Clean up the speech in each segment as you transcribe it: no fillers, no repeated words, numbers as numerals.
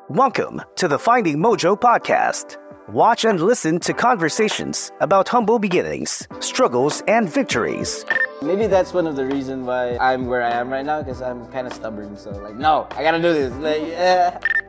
Welcome to the Finding Mojo podcast. Watch and listen to conversations about humble beginnings, struggles, and victories. Maybe that's one of the reasons why I'm where I am right now, because I'm kind of stubborn. So no, I gotta do this.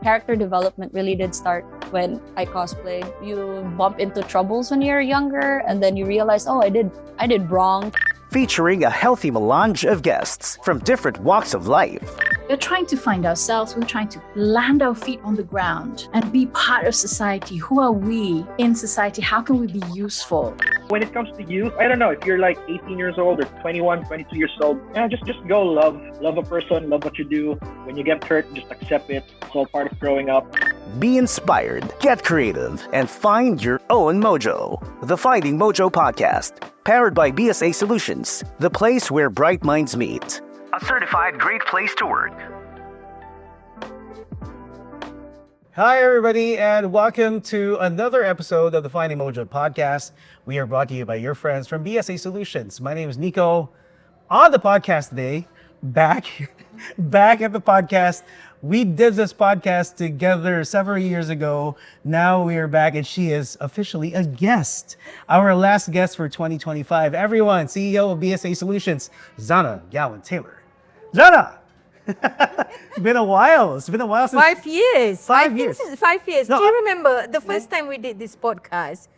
Character development really did start when I cosplayed. You bump into troubles when you're younger, and then you realize, oh, I did wrong. Featuring a healthy melange of guests from different walks of life. We're trying to find ourselves. We're trying to land our feet on the ground and be part of society. Who are we in society? How can we be useful? When it comes to youth, I don't know, if you're like 18 years old or 21, 22 years old, just go love a person, love what you do. When you get hurt, just accept it. It's all part of growing up. Be inspired, get creative, and find your own mojo. The Finding Mojo podcast, powered by BSA Solutions, the place where bright minds meet. A certified great place to work. Hi, everybody, and welcome to another episode of the Finding Mojo podcast. We are brought to you by your friends from BSA Solutions. My name is Nico. On the podcast today, back at the podcast. We did this podcast together several years ago. Now we are back, and she is officially a guest. Our last guest for 2025. Everyone, CEO of BSA Solutions, Zana Gawan-Taylor. Zana! It's been a while. It's been a while since 5 years. 5 years. Since 5 years. No, Do you remember the first time we did this podcast?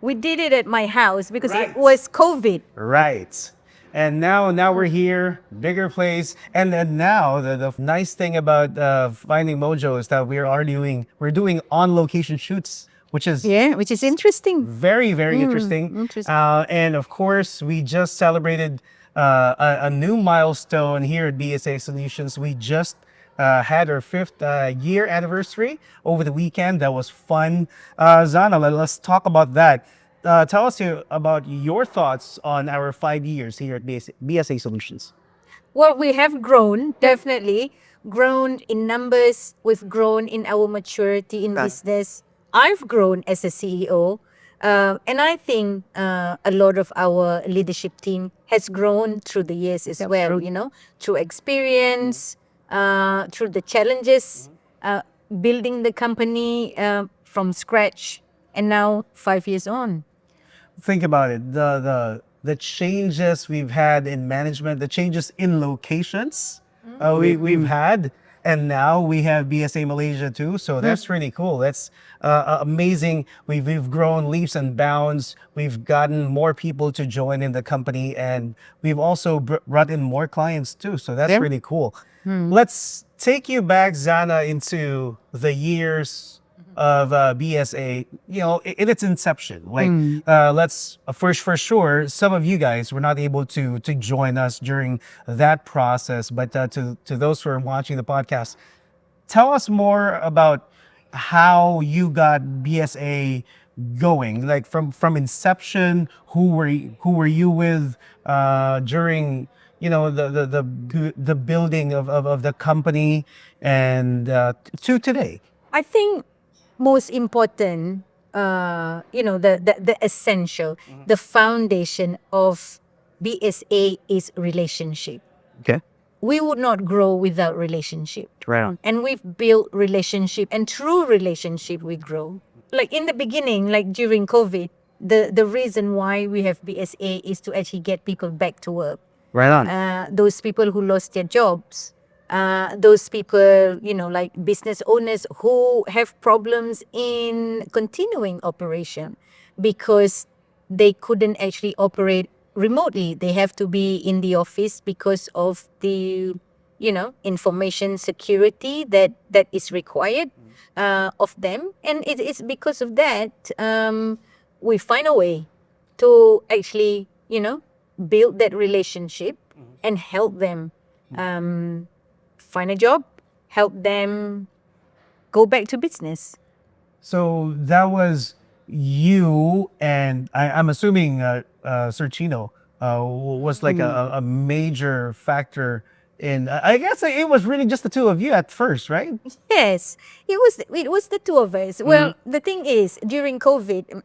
We did it at my house because Right. it was COVID. Right. And now we're here, bigger place. And then now the nice thing about Finding Mojo is that we're doing on location shoots, which is Which is interesting. very, very interesting. interesting. And of course, we just celebrated a new milestone here at BSA Solutions. We just had our 5th year anniversary over the weekend. That was fun. Zana, let's talk about that. Tell us about your thoughts on our 5 years here at BSA Solutions. Well, we have grown, definitely. Grown in numbers. We've grown in our maturity in business. I've grown as a CEO. And I think a lot of our leadership team has grown through the years as well, through experience, through the challenges, building the company from scratch, and now 5 years on. Think about it. The changes we've had in management, the changes in locations we've had, and now we have BSA Malaysia too. So that's really cool. That's amazing. We've grown leaps and bounds. We've gotten more people to join in the company, and we've also brought in more clients too. So that's really cool. Let's take you back, Zana, into the years of BSA, in its inception. Let's for sure, some of you guys were not able to join us during that process, but to those who are watching the podcast, tell us more about how you got BSA going, like from inception. Who were you with during the building of the company, and to today? I think most important, the essential, the foundation of BSA is relationship. Okay. We would not grow without relationship. Right. And we've built relationship, and through relationship we grow. Like in the beginning, like during COVID, the reason why we have BSA is to actually get people back to work. Right on. Those people who lost their jobs. Those people, like business owners who have problems in continuing operation because they couldn't actually operate remotely. They have to be in the office because of the, information security that is required of them. And it's because of that, we find a way to actually, build that relationship and help them find a job, help them go back to business. So that was you, and I'm assuming Sir Chino was like a major factor in. I guess it was really just the two of you at first, right? Yes, it was the two of us. Well, the thing is, during COVID,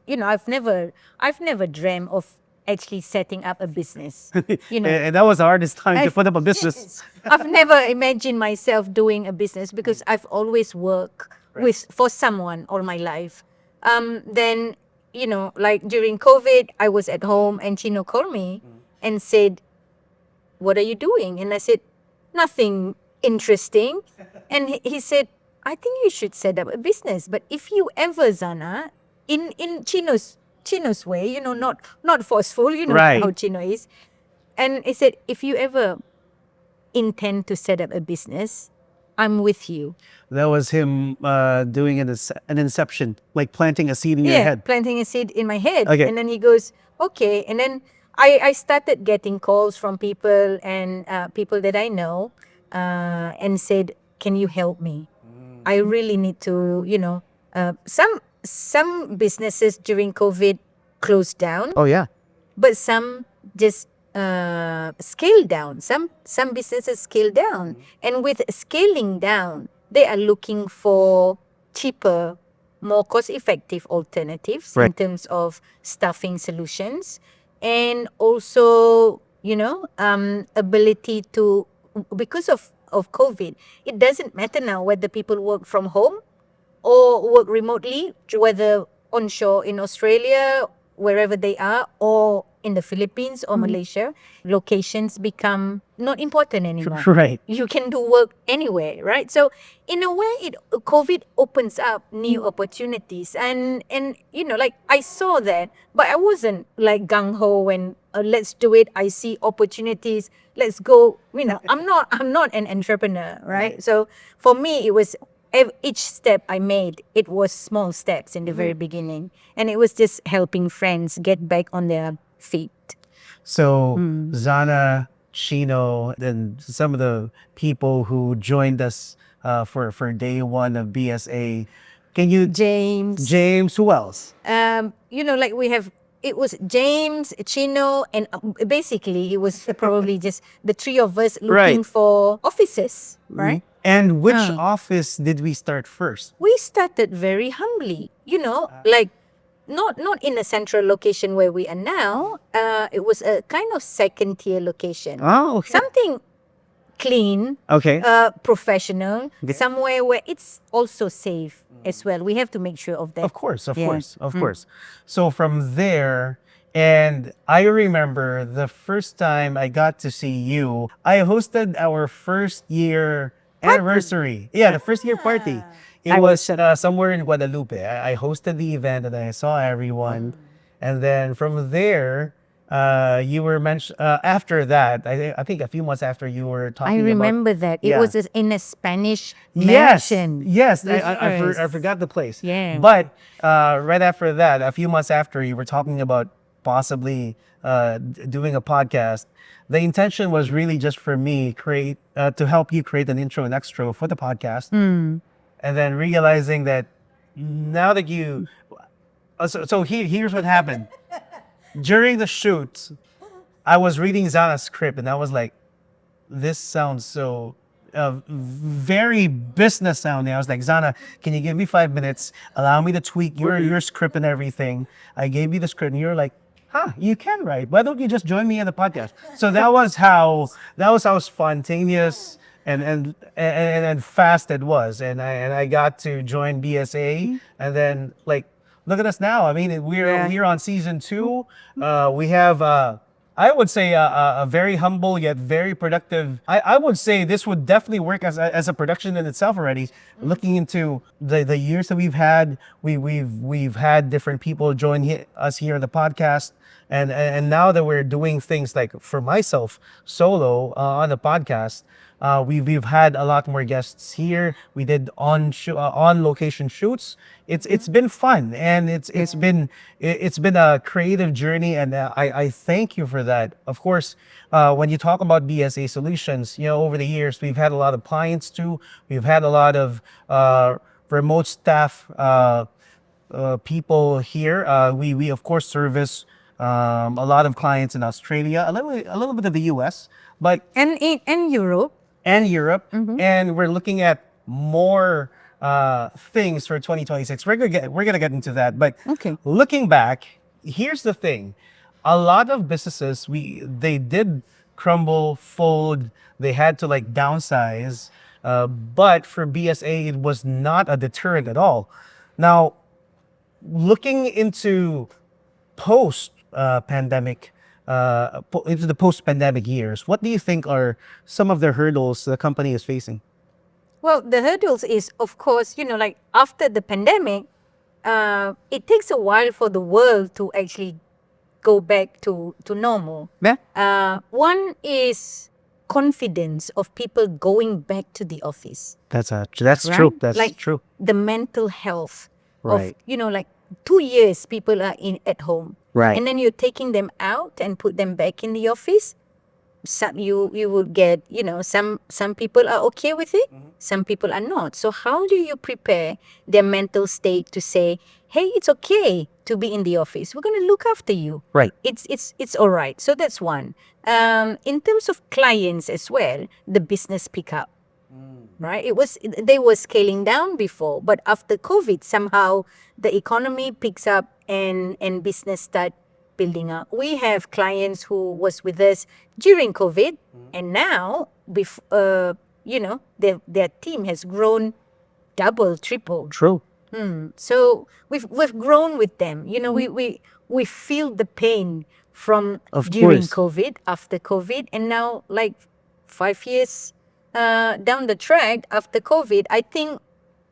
I've never dreamt of actually setting up a business. You know, And that was the hardest time to put up a business. I've never imagined myself doing a business because I've always worked for someone all my life. Then, you know, like during COVID, I was at home and Chino called me and said, "What are you doing?" And I said, "Nothing interesting." And he said, "I think you should set up a business. But if you ever, Zana, in Chino's way, you know, not forceful, you know Right. how Chino is." And he said, "If you ever intend to set up a business, I'm with you." That was him doing an inception, like planting a seed in your head. Planting a seed in my head. Okay. And then he goes, "Okay." And then I started getting calls from people and people that I know and said, "Can you help me? I really need to, you know," some businesses during COVID closed down, Oh yeah. but some just scale down. Some businesses scale down, and with scaling down, they are looking for cheaper, more cost-effective alternatives in Right. terms of staffing solutions, and also, you know, ability to, because of COVID, it doesn't matter now whether people work from home or work remotely, whether onshore in Australia, wherever they are, or in the Philippines or Malaysia. Locations become not important anymore. Right. You can do work anywhere, right? So in a way, COVID opens up new opportunities, and you know, like I saw that, but I wasn't like gung ho when let's do it. I see opportunities, let's go. You know, I'm not an entrepreneur, right? So for me, it was each step I made, it was small steps in the very beginning, and it was just helping friends get back on their feet. So Zana, Chino, and some of the people who joined us for day one of BSA. Can you James, who else? You know, like it was James, Chino, and basically it was probably just the three of us looking Right. for offices, right? And which office did we start first? We started very humbly, you know, like not in a central location where we are now. It was a kind of second tier location. Oh, okay. Something clean, Okay. professional, Okay. somewhere where it's also safe as well. We have to make sure of that. Of course, of Yeah. course, of course. So from there, and I remember the first time I got to see you, I hosted our first year anniversary. Yeah, the first year party. It was somewhere in Guadalupe. I hosted the event and I saw everyone. And then from there, you were mentioned, after that, I think a few months after you were talking I about. remember that. It Yeah. was in a Spanish Yes, mansion. yes. This I was- forgot the place. Yeah. But right after that, a few months after, you were talking about possibly doing a podcast. The intention was really just for me to help you create an intro and extra for the podcast, and then realizing that now that you, here's what happened during the shoot. I was reading Zana's script and I was like, this sounds so very business sounding. I was like, Zana, can you give me 5 minutes? Allow me to tweak your script and everything. I gave you the script and you're like, you can write. Why don't you just join me in the podcast? So that was how spontaneous and fast it was. And I got to join BSA, and then like look at us now. I mean, we're on season 2. We have I would say a very humble yet very productive. I would say this would definitely work as a production in itself already. Looking into the years that we've had, we've had different people join us here on the podcast, and now that we're doing things like for myself solo on the podcast. We've had a lot more guests here. We did on location shoots. It's been fun, and it's been a creative journey, and I thank you for that. Of course, when you talk about BSA Solutions, you know, over the years we've had a lot of clients too. We've had a lot of remote staff people here. We of course service a lot of clients in Australia, a little bit of the US, but And in Europe. and Europe, and we're looking at more things for 2026. We're gonna get into that, but Okay. looking back, here's the thing: a lot of businesses, they did crumble, fold, they had to like downsize. But for BSA, it was not a deterrent at all. Now, looking into post pandemic, into the post pandemic years, what do you think are some of the hurdles the company is facing? Well, the hurdles is, of course, like after the pandemic, it takes a while for the world to actually go back to normal. Yeah. One is confidence of people going back to the office. That's Right? true. That's Like true. the mental health Right. of, like 2 years people are in at home. Right. And then you're taking them out and put them back in the office. Some you would get, some people are okay with it, some people are not. So how do you prepare their mental state to say, hey, it's okay to be in the office, we're going to look after you, Right. it's all right. So that's one. In terms of clients as well, the business pick up, right? They were scaling down before, but after COVID, somehow the economy picks up and business start building up. We have clients who was with us during COVID, and now, their team has grown double, triple. True. So we've grown with them. We feel the pain from Of during course. COVID, after COVID, and now like 5 years down the track after COVID, I think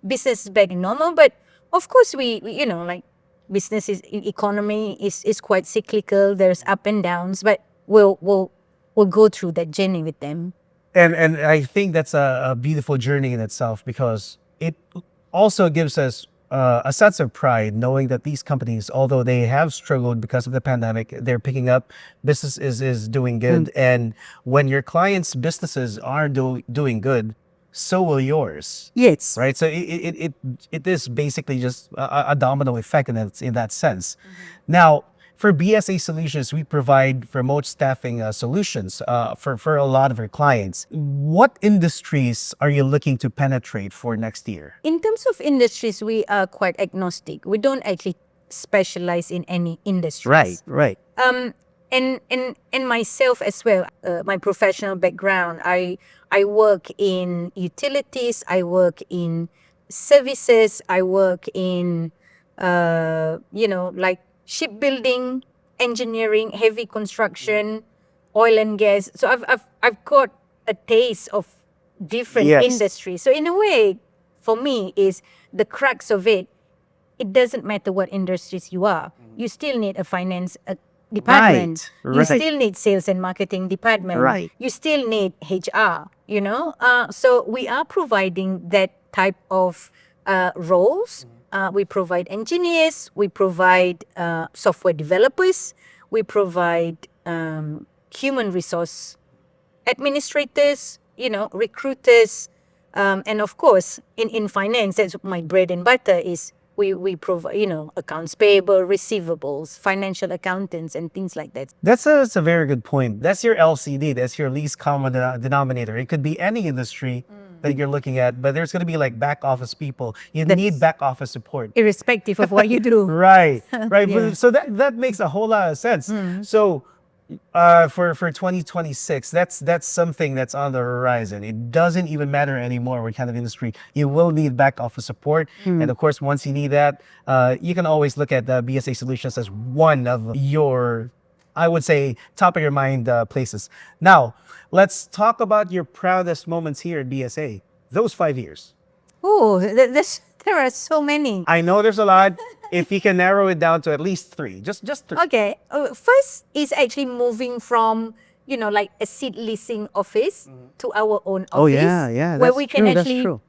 business is back in normal. But of course, we like business economy is quite cyclical. There's up and downs, but we'll go through that journey with them. And I think that's a beautiful journey in itself, because it also gives us a sense of pride knowing that these companies, although they have struggled because of the pandemic, they're picking up. Business is doing good, and when your clients' businesses are doing good, so will yours. Yes. Right. So it is basically just a domino effect in that sense. Now, for BSA Solutions, we provide remote staffing solutions for a lot of our clients. What industries are you looking to penetrate for next year? In terms of industries, we are quite agnostic. We don't actually specialize in any industries. Right. And myself as well, my professional background, I work in utilities, I work in services, I work in like shipbuilding, engineering, heavy construction, oil and gas. So I've got a taste of different Yes. industries. So in a way, for me, is the crux of it. It doesn't matter what industries you are. You still need a finance department. Right, You right. still need sales and marketing department. Right. You still need HR. So we are providing that type of roles. We provide engineers. We provide software developers. We provide human resource administrators. Recruiters. And of course, in finance, that's my bread and butter is we provide, accounts payable, receivables, financial accountants, and things like that. That's a very good point. That's your LCD. That's your least common denominator. It could be any industry that you're looking at, but there's going to be like back office people. You need back office support. Irrespective of what you do. Right. Yeah. So that makes a whole lot of sense. So for 2026, that's something that's on the horizon. It doesn't even matter anymore what kind of industry. You will need back office support, and of course, once you need that, you can always look at the BSA Solutions as one of your, I would say, top of your mind places. Now, let's talk about your proudest moments here at BSA. Those 5 years. Oh, there are so many. I know there's a lot. If you can narrow it down to at least three, just three. Okay. First is actually moving from, like a seat leasing office to our own office. Oh, yeah, Where that's we can true, that's actually, true.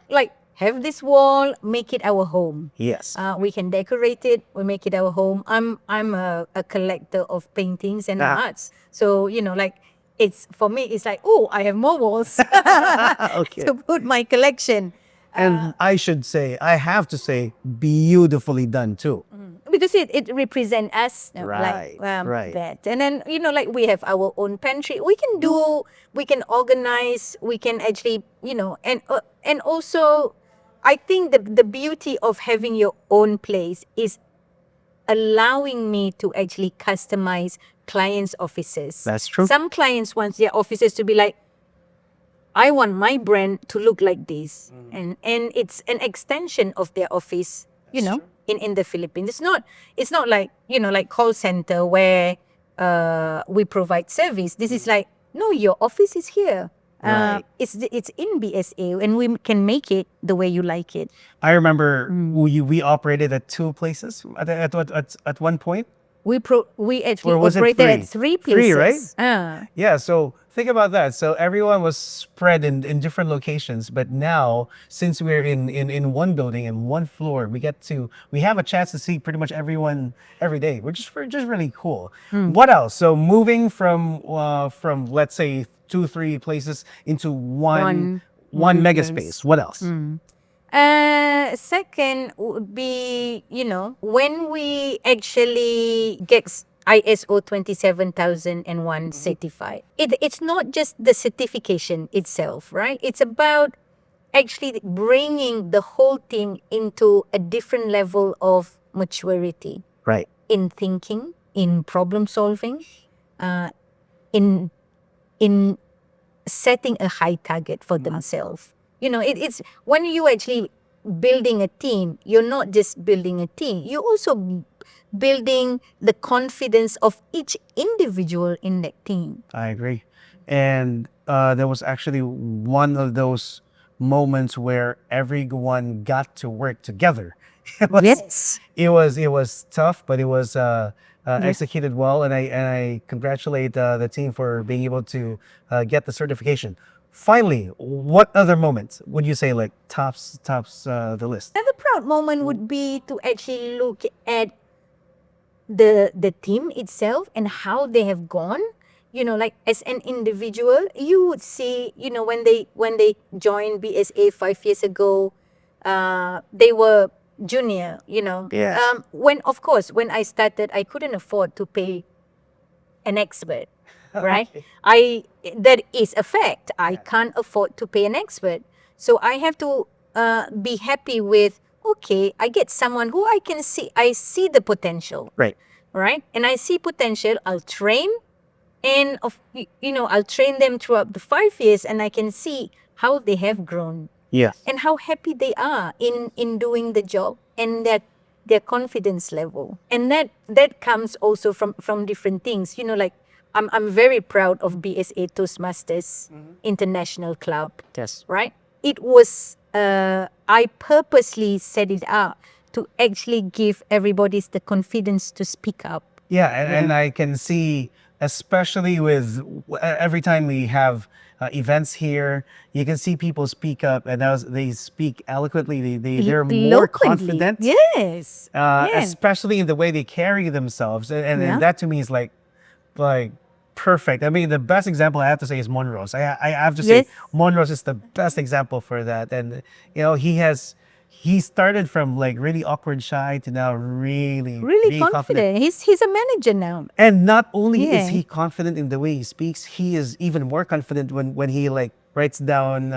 like have this wall, make it our home. Yes. We can decorate it, we make it our home. I'm a collector of paintings and arts. So, for me, it's like, oh, I have more walls Okay. to put my collection. And I have to say, beautifully done too. Because it represents us, Right, right. that. And then, we have our own pantry. We can organize, we can actually, and also, I think the beauty of having your own place is allowing me to actually customize clients' offices. That's true. Some clients want their offices to be like, I want my brand to look like this. And it's an extension of their office, in the Philippines. It's not like, like call center where we provide service. This is like, no, your office is here. Right. It's in BSA, and we can make it the way you like it. I remember we operated at 2 places at one point. We actually Or was it operated at 3? 3 places. 3, right? Ah. Yeah, so think about that. So everyone was spread in different locations, but now since we're in one building and one floor, we have a chance to see pretty much everyone every day, which is just really cool. What else? So moving from let's say 2, 3 places into one mega place. space. What else? Second would be, when we actually get ISO 27001 certified. It's not just the certification itself, right? It's about actually bringing the whole team into a different level of maturity Right. in thinking, in problem solving, in setting a high target for themselves. It's when you actually building a team, you're not just building a team, you're also building the confidence of each individual in that team. I agree. And there was actually one of those moments where everyone got to work together. Yes. It was tough, but it was executed well, and I congratulate the team for being able to get the certification. Finally, what other moments would you say like tops the list? Another proud moment would be to actually look at the team itself and how they have gone. Like as an individual, you would see, when they joined BSA 5 years ago, they were junior, Yeah. when I started, I couldn't afford to pay an expert, right? That is a fact. I can't afford to pay an expert. So I have to be happy with, okay, I get someone who I see the potential. Right. Right? And I see potential, I'll train, and I'll train them throughout the 5 years, and I can see how they have grown. Yes. And how happy they are in doing the job, and that their confidence level. And that comes also from different things. Like I'm very proud of BSA Toastmasters International Club. Yes. Right? It was I purposely set it up to actually give everybody the confidence to speak up. Yeah, and I can see, especially with every time we have events here, you can see people speak up, and as they speak eloquently, they're more Locally. confident. Yes. Especially in the way they carry themselves, and that to me is like perfect. I mean, the best example I have to say is Monrose. I have to say Monrose is the best example for that, and he started from like really awkward, shy to now really confident. He's a manager now. And not only is he confident in the way he speaks, he is even more confident when he like writes down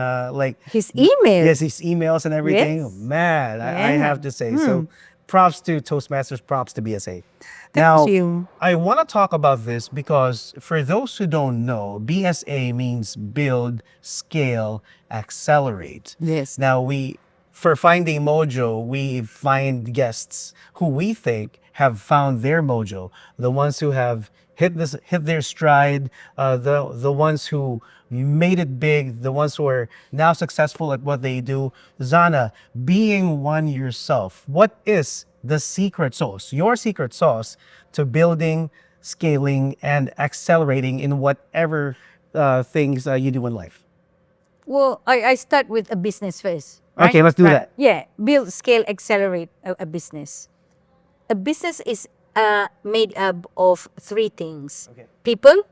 his emails. Yes, his emails and everything. Yes. Man, I have to say. So props to Toastmasters, props to BSA. Thank you. I want to talk about this because for those who don't know, BSA means build, scale, accelerate. Yes. Now for Finding Mojo, we find guests who we think have found their mojo, the ones who have hit their stride, the ones who made it big, the ones who are now successful at what they do. Zana, being one yourself, what is the secret sauce, your secret sauce to building, scaling, and accelerating in whatever things you do in life? Well, I start with a business first. Right? Okay, let's do that. Yeah, build, scale, accelerate a business. A business is made up of 3 things: people,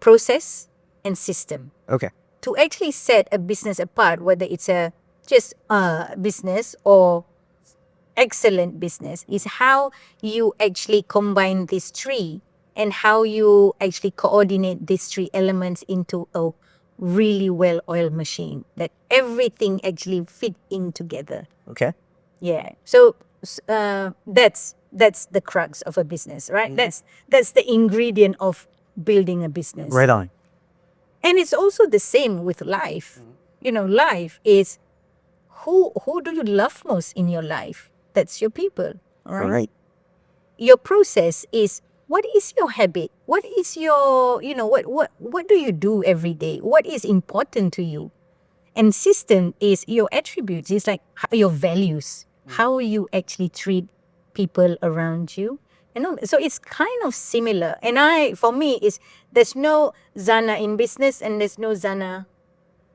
process, and system. Okay. To actually set a business apart, whether it's just a business or excellent business, is how you actually combine these 3 and how you actually coordinate these 3 elements into a really well-oiled machine that everything actually fit in together. Okay. Yeah. So that's That's the crux of a business, right? That's the ingredient of building a business. Right on. And it's also the same with life. You know, life is who do you love most in your life? That's your people, all right? Your process is, what is your habit? What is your, what do you do every day? What is important to you? And system is your attributes. It's like your values, how you actually treat people around you. So it's kind of similar. And for me, there's no Zana in business and there's no Zana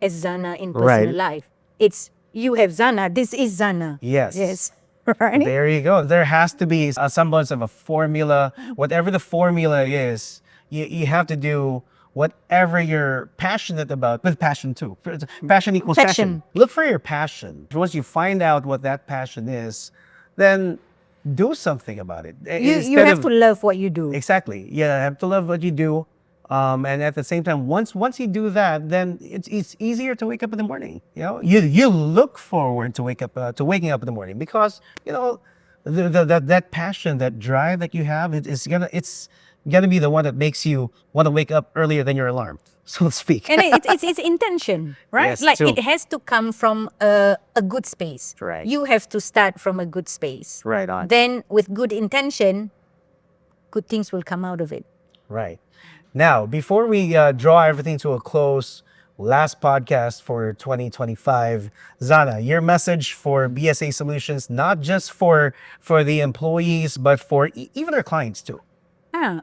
as Zana in personal life. It's you have Zana. This is Zana. Yes. Right? There you go. There has to be a semblance of a formula. Whatever the formula is, you have to do whatever you're passionate about with passion too. Passion equals passion. Look for your passion. Once you find out what that passion is, then do something about it. You have to love what you do. Exactly. Yeah, you have to love what you do. And at the same time, once you do that, then it's easier to wake up in the morning. You look forward to waking up in the morning because that passion, that drive that you have, it's gonna be the one that makes you want to wake up earlier than your alarm, so to speak. And it's intention, right? Yes, like too. it has to come from a good space. Right. You have to start from a good space. Right on. Then with good intention, good things will come out of it. Right. Now, before we draw everything to a close, last podcast for 2025, Zana, your message for BSA Solutions, not just for the employees, but for even our clients too.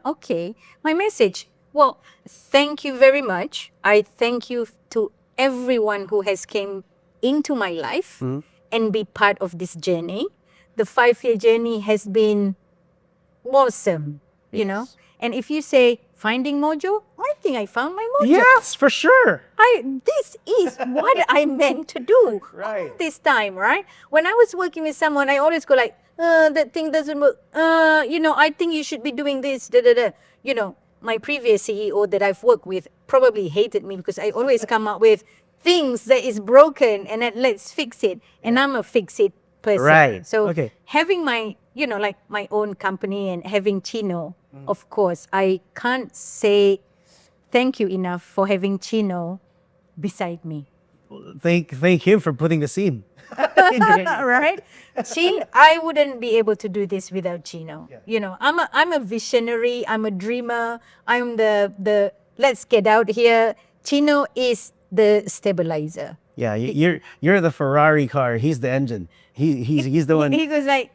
Okay. My message. Well, thank you very much. I thank you to everyone who has came into my life and be part of this journey. The 5-year journey has been awesome, And if you say finding Mojo, I think I found my Mojo. Yes, for sure. This is what I meant to do this time, right? When I was working with someone, I always go like, that thing doesn't work. I think you should be doing this. My previous CEO that I've worked with probably hated me because I always come up with things that is broken and then let's fix it. And I'm a fix-it person. Right. So having my, my own company and having Chino, of course, I can't say thank you enough for having Chino beside me. Thank him for putting the scene. Right? I wouldn't be able to do this without Chino. I'm a visionary, I'm a dreamer, I'm the let's get out here. Chino is the stabilizer. Yeah, you're the Ferrari car, he's the engine. He's the one. He goes like,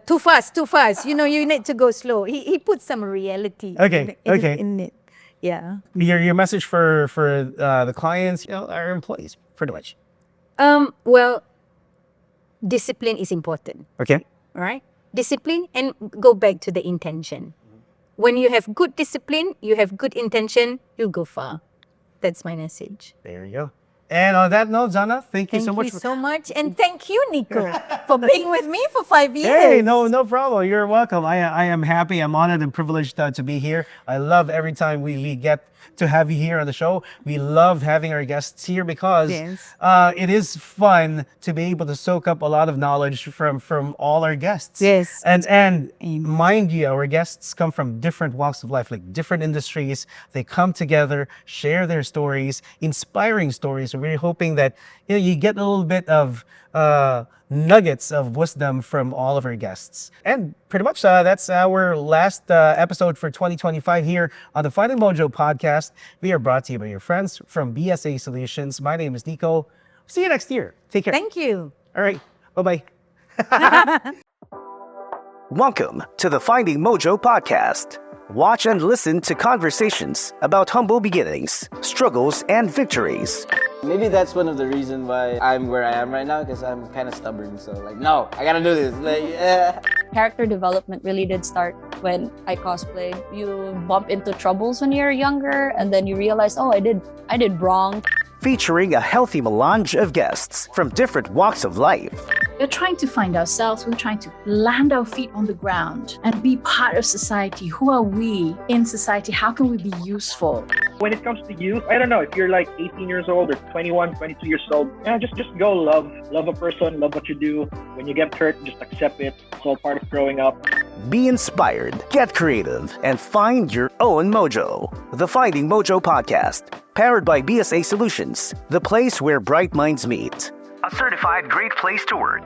too fast. You need to go slow. He put some reality in it. Yeah. Your message for the clients, our employees, pretty much. Well, discipline is important. Okay. All right? Discipline, and go back to the intention. When you have good discipline, you have good intention, you'll go far. That's my message. There you go. And on that note, Zana, thank you so much. Thank you so much. And thank you, Nico, for being with me for 5 years. Hey, no problem. You're welcome. I am happy. I'm honored and privileged to be here. I love every time we get to have you here on the show. We love having our guests here because it is fun to be able to soak up a lot of knowledge from all our guests. Yes. And mind you, our guests come from different walks of life, like different industries. They come together, share their stories, inspiring stories. We're hoping that you get a little bit of nuggets of wisdom from all of our guests. And pretty much that's our last episode for 2025 here on the Finding Mojo podcast. We are brought to you by your friends from BSA Solutions. My name is Nico. See you next year. Take care. Thank you. All right. Bye-bye. Welcome to the Finding Mojo podcast. Watch and listen to conversations about humble beginnings, struggles, and victories. Maybe that's one of the reasons why I'm where I am right now, because I'm kind of stubborn. So no, I gotta do this. Character development really did start when I cosplayed. You bump into troubles when you're younger, and then you realize, oh, I did wrong. Featuring a healthy melange of guests from different walks of life. We're trying to find ourselves. We're trying to land our feet on the ground and be part of society. Who are we in society? How can we be useful? When it comes to youth, I don't know, if you're like 18 years old or 21, 22 years old, just go love a person, love what you do. When you get hurt, just accept it. It's all part of growing up. Be inspired, get creative, and find your own mojo. The Finding Mojo Podcast, powered by BSA Solutions, the place where bright minds meet. A certified great place to work.